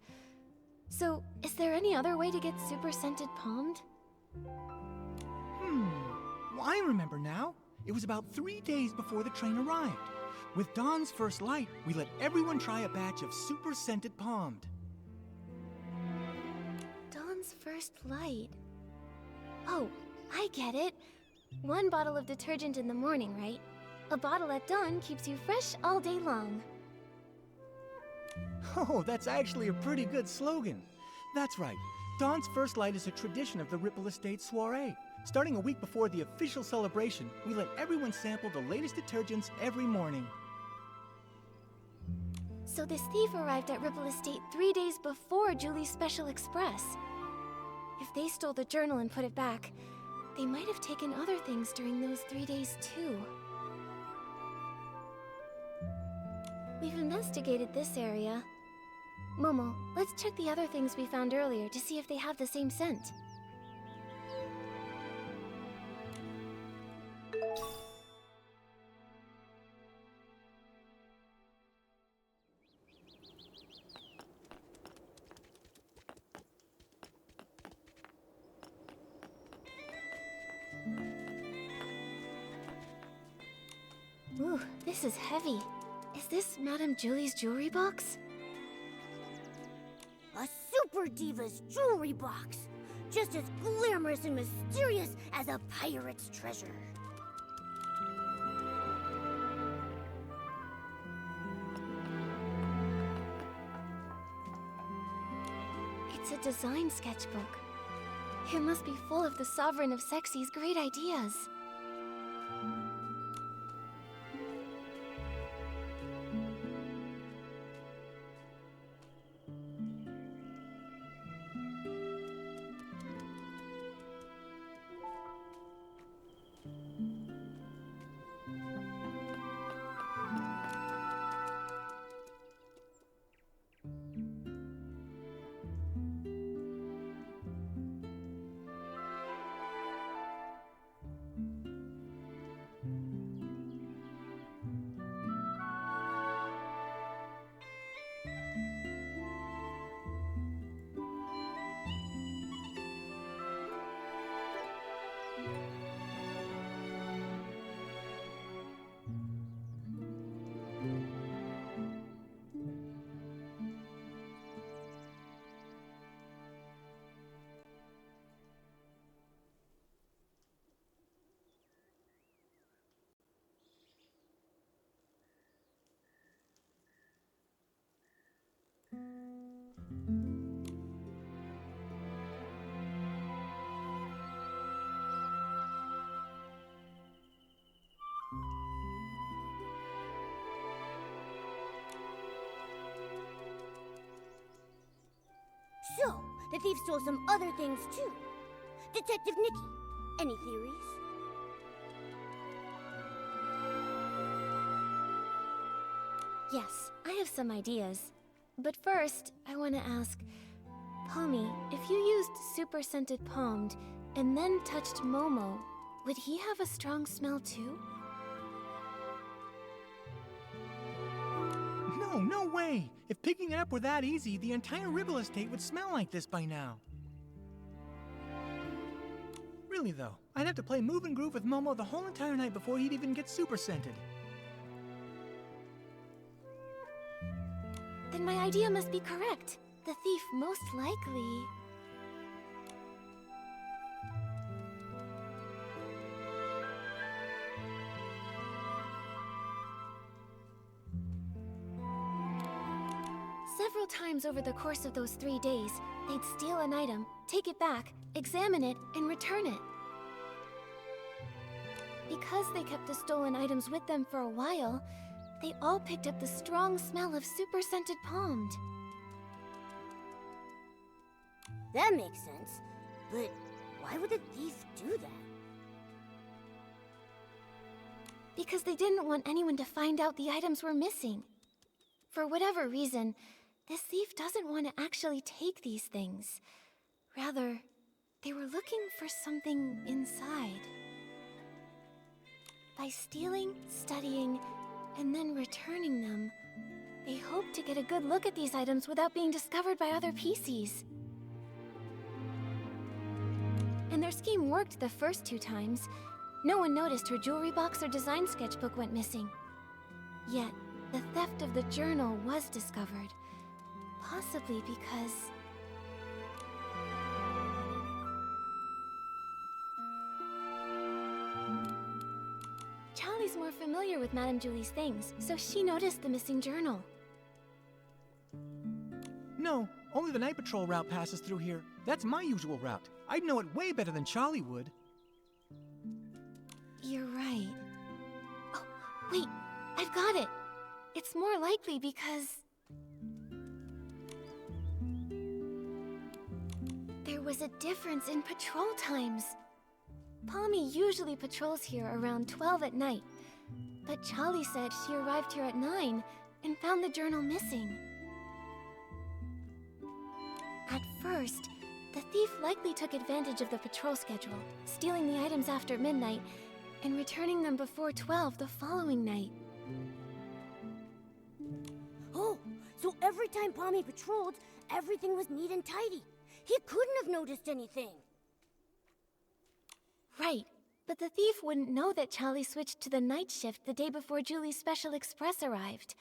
So, is there any other way to get super scented palmed? Well, I remember now. It was about 3 days before the train arrived. With dawn's first light, we let everyone try a batch of super scented palmed. Dawn's first light. Oh, I get it. 1 bottle of detergent in the morning, right? A bottle at dawn keeps you fresh all day long. Oh, that's actually a pretty good slogan. That's right. Dawn's first light is a tradition of the Ripple Estate soiree. Starting a week before the official celebration, we let everyone sample the latest detergents every morning. So this thief arrived at Ripple Estate 3 days before Julie's Special Express. If they stole the journal and put it back, they might have taken other things during those 3 days too. We've investigated this area. Momo, let's check the other things we found earlier to see if they have the same scent. Ooh, this is heavy. Is this Madame Julie's jewelry box? A super diva's jewelry box! Just as glamorous and mysterious as a pirate's treasure. It's a design sketchbook. It must be full of the Sovereign of Sexy's great ideas. So, the thief stole some other things too. Detective Nikki, any theories? Yes, I have some ideas. But first, I want to ask, Palmy, if you used super scented palmed and then touched Momo, would he have a strong smell too? No way! If picking it up were that easy, the entire Ripple Estate would smell like this by now. Really though, I'd have to play Move and Groove with Momo the whole entire night before he'd even get super scented. Then my idea must be correct. The thief most likely... Several times over the course of those 3 days, they'd steal an item, take it back, examine it, and return it. Because they kept the stolen items with them for a while, they all picked up the strong smell of super scented palmed. That makes sense. But why would the thief do that? Because they didn't want anyone to find out the items were missing. For whatever reason, this thief doesn't want to actually take these things. Rather, they were looking for something inside. By stealing, studying, and then returning them, they hoped to get a good look at these items without being discovered by other PCs. And their scheme worked the first 2 times. No one noticed her jewelry box or design sketchbook went missing. Yet, the theft of the journal was discovered. Possibly because... Charlie's more familiar with Madame Julie's things, so she noticed the missing journal. No, only the night patrol route passes through here. That's my usual route. I'd know it way better than Charlie would. You're right. Oh, wait, I've got it. It's more likely because... there was a difference in patrol times. Palmy usually patrols here around 12 at night, but Charlie said she arrived here at 9 and found the journal missing. At first, the thief likely took advantage of the patrol schedule, stealing the items after midnight and returning them before 12 the following night. Oh, so every time Palmy patrolled, everything was neat and tidy. He couldn't have noticed anything. Right, but the thief wouldn't know that Charlie switched to the night shift the day before Julie's special express arrived.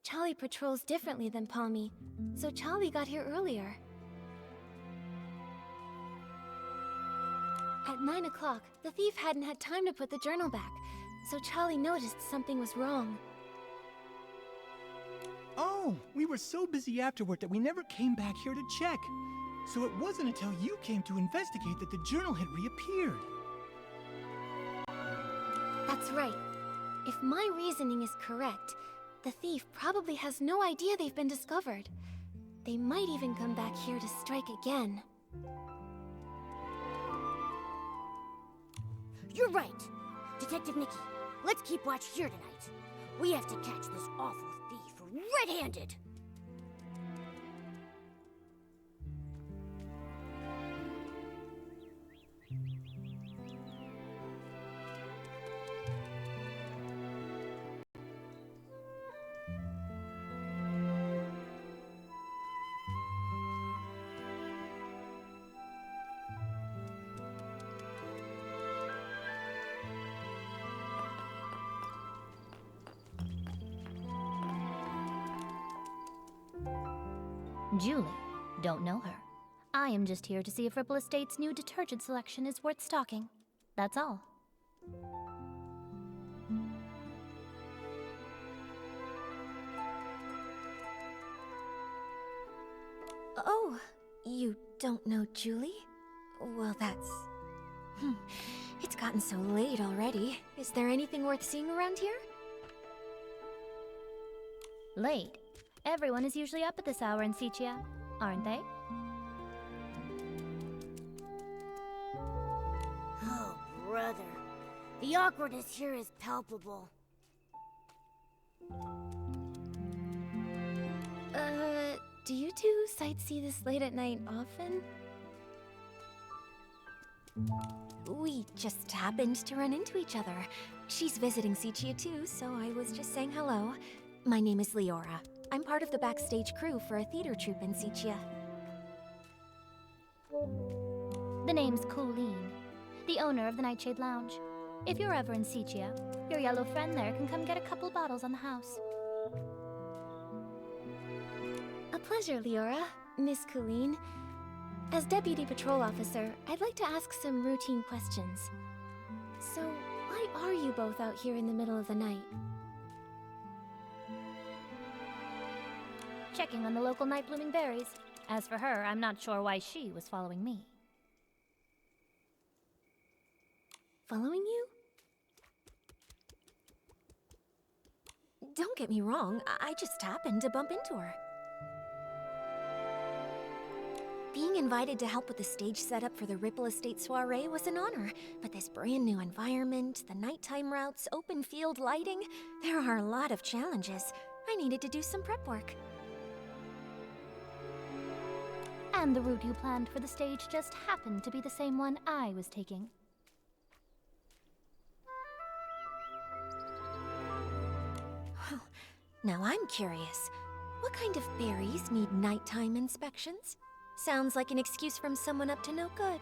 Charlie patrols differently than Palmy, so Charlie got here earlier. At 9 o'clock, the thief hadn't had time to put the journal back, so Charlie noticed something was wrong. Oh, we were so busy afterward that we never came back here to check. So it wasn't until you came to investigate that the journal had reappeared. That's right. If my reasoning is correct, the thief probably has no idea they've been discovered. They might even come back here to strike again. You're right. Detective Nikki, let's keep watch here tonight. We have to catch this awful thief red-handed. Julie, don't know her. I am just here to see if Ripple Estate's new detergent selection is worth stocking. That's all. Oh, you don't know Julie? Well, that's... It's gotten so late already. Is there anything worth seeing around here? Late. Everyone is usually up at this hour in Sichia, aren't they? Oh, brother. The awkwardness here is palpable. Do you two sightsee this late at night often? We just happened to run into each other. She's visiting Sichia too, so I was just saying hello. My name is Leora. I'm part of the backstage crew for a theater troupe in Sichia. The name's Colleen, the owner of the Nightshade Lounge. If you're ever in Sichia, your yellow friend there can come get a couple bottles on the house. A pleasure, Leora. Miss Colleen. As Deputy Patrol Officer, I'd like to ask some routine questions. So, why are you both out here in the middle of the night? Checking on the local night blooming berries. As for her, I'm not sure why she was following me. Following you? Don't get me wrong, I just happened to bump into her. Being invited to help with the stage setup for the Ripple Estate soiree was an honor, but this brand new environment, the nighttime routes, open field lighting, there are a lot of challenges. I needed to do some prep work. And the route you planned for the stage just happened to be the same one I was taking. Now I'm curious. What kind of berries need nighttime inspections? Sounds like an excuse from someone up to no good.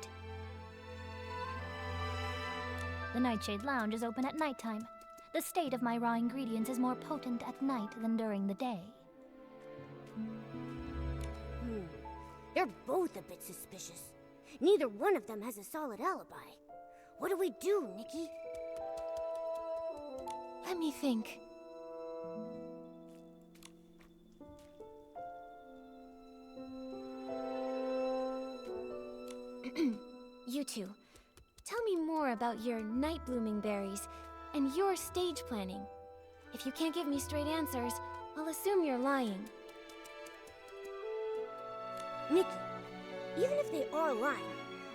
The Nightshade Lounge is open at nighttime. The state of my raw ingredients is more potent at night than during the day. They're both a bit suspicious. Neither one of them has a solid alibi. What do we do, Nikki? Let me think. You two, tell me more about your night blooming berries and your stage planning. If you can't give me straight answers, I'll assume you're lying. Nikki, even if they are lying,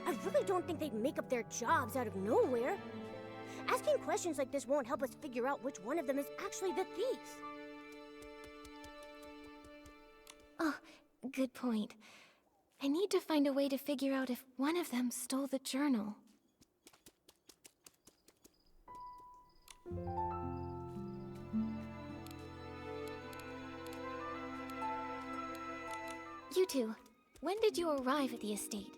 I really don't think they'd make up their jobs out of nowhere. Asking questions like this won't help us figure out which one of them is actually the thief. Oh, good point. I need to find a way to figure out if one of them stole the journal. You two, when did you arrive at the estate?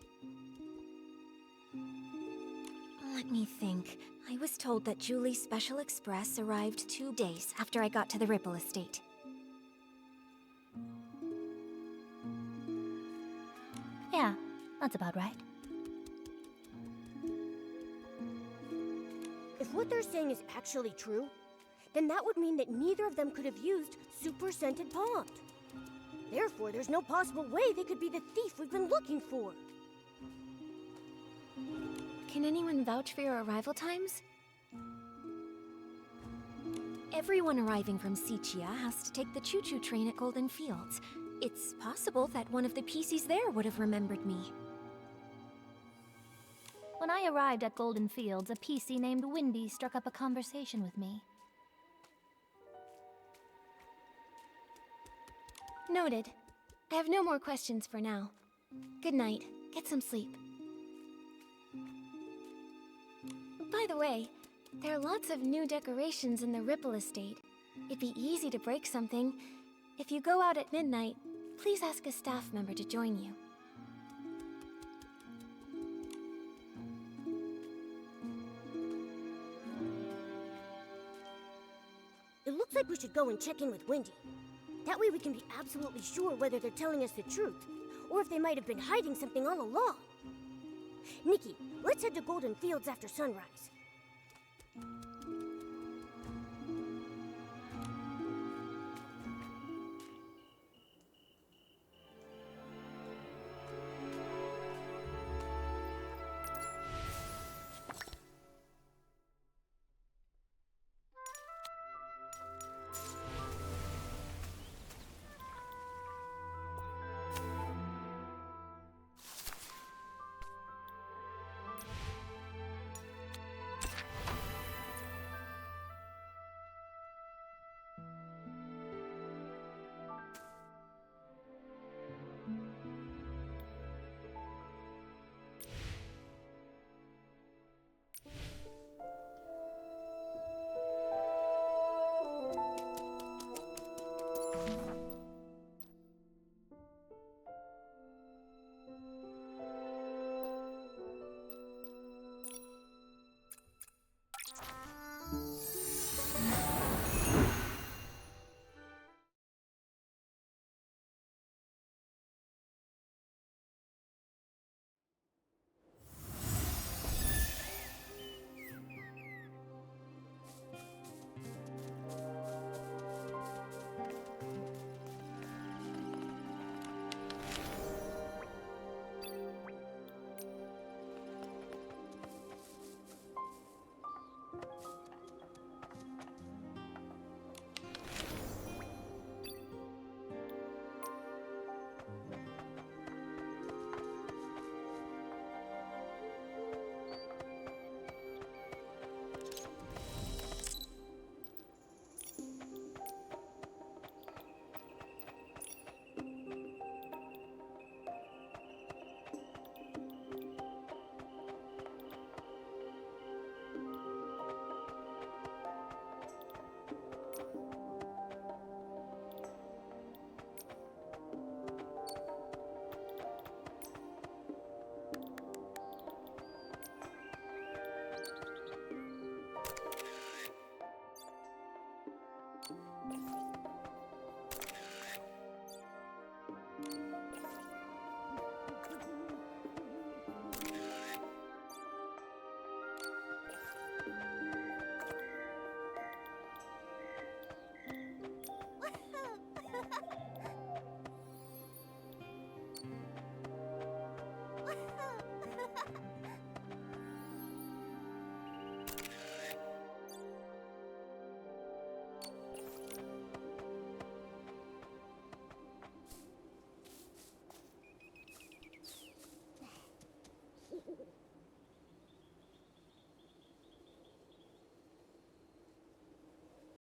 Let me think. I was told that Julie's Special Express arrived 2 days after I got to the Ripple Estate. Yeah, that's about right. If what they're saying is actually true, then that would mean that neither of them could have used super scented palms. Therefore, there's no possible way they could be the thief we've been looking for. Can anyone vouch for your arrival times? Everyone arriving from Sichia has to take the choo-choo train at Golden Fields. It's possible that one of the PCs there would have remembered me. When I arrived at Golden Fields, a PC named Windy struck up a conversation with me. Noted. I have no more questions for now. Good night. Get some sleep. By the way, there are lots of new decorations in the Ripple Estate. It'd be easy to break something. If you go out at midnight, please ask a staff member to join you. It looks like we should go and check in with Wendy. That way we can be absolutely sure whether they're telling us the truth, or if they might have been hiding something all along. Nikki, let's head to Golden Fields after sunrise.